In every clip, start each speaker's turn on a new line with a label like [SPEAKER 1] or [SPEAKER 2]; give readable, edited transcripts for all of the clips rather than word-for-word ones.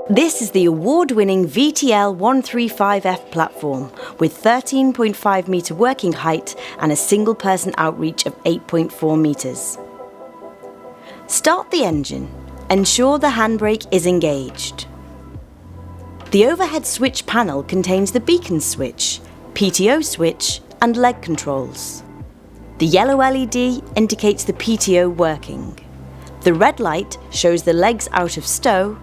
[SPEAKER 1] This is the award-winning VTL-135-F platform with 13.5 metre working height and a single-person outreach of 8.4 metres. Start the engine. Ensure the handbrake is engaged. The overhead switch panel contains the beacon switch, PTO switch and leg controls. The yellow LED indicates the PTO working. The red light shows the legs out of stow,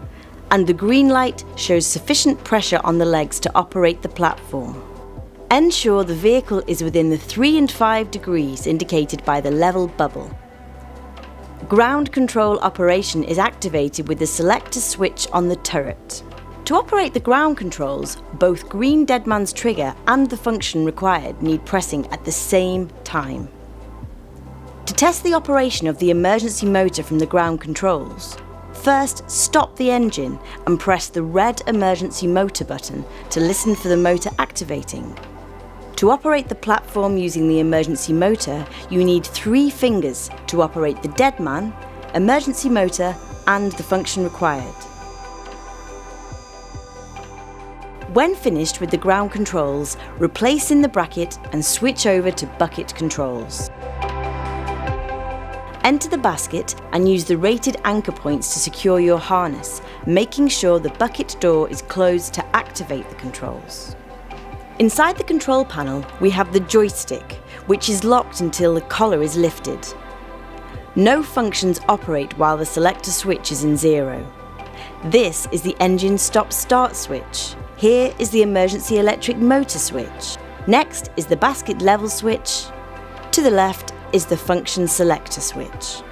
[SPEAKER 1] and the green light shows sufficient pressure on the legs to operate the platform. Ensure the vehicle is within the 3 and 5 degrees indicated by the level bubble. Ground control operation is activated with the selector switch on the turret. To operate the ground controls, both green deadman's trigger and the function required need pressing at the same time. To test the operation of the emergency motor from the ground controls, first stop the engine and press the red emergency motor button to listen for the motor activating. To operate the platform using the emergency motor, you need 3 fingers to operate the deadman, emergency motor and the function required. When finished with the ground controls, replace in the bracket and switch over to bucket controls. Enter the basket and use the rated anchor points to secure your harness, making sure the bucket door is closed to activate the controls. Inside the control panel, we have the joystick, which is locked until the collar is lifted. No functions operate while the selector switch is in 0. This is the engine stop-start switch. Here is the emergency electric motor switch. Next is the basket level switch. To the left is the function selector switch.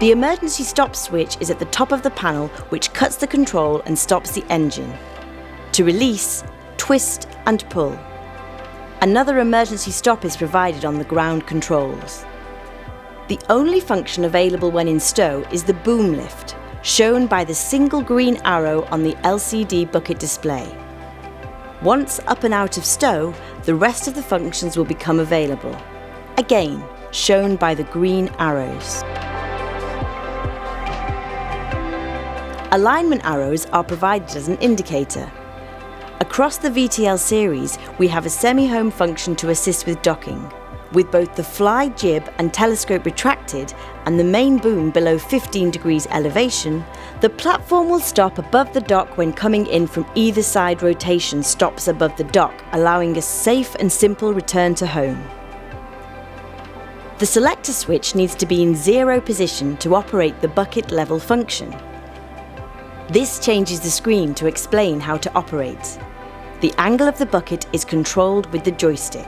[SPEAKER 1] The emergency stop switch is at the top of the panel, which cuts the control and stops the engine. To release, twist and pull. Another emergency stop is provided on the ground controls. The only function available when in stow is the boom lift, shown by the single green arrow on the LCD bucket display. Once up and out of stow, the rest of the functions will become available, again shown by the green arrows. Alignment arrows are provided as an indicator. Across the VTL series, we have a semi-home function to assist with docking. With both the fly jib and telescope retracted and the main boom below 15 degrees elevation, the platform will stop above the dock when coming in from either side rotation stops above the dock, allowing a safe and simple return to home. The selector switch needs to be in 0 position to operate the bucket level function. This changes the screen to explain how to operate. The angle of the bucket is controlled with the joystick.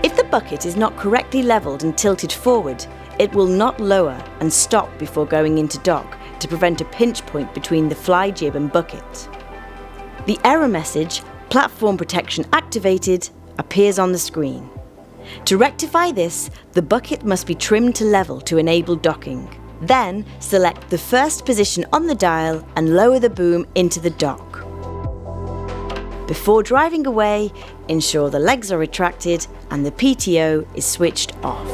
[SPEAKER 1] If the bucket is not correctly levelled and tilted forward, it will not lower and stop before going into dock to prevent a pinch point between the fly jib and bucket. The error message, "Platform protection activated," appears on the screen. To rectify this, the bucket must be trimmed to level to enable docking. Then select the first position on the dial and lower the boom into the dock. Before driving away, ensure the legs are retracted and the PTO is switched off.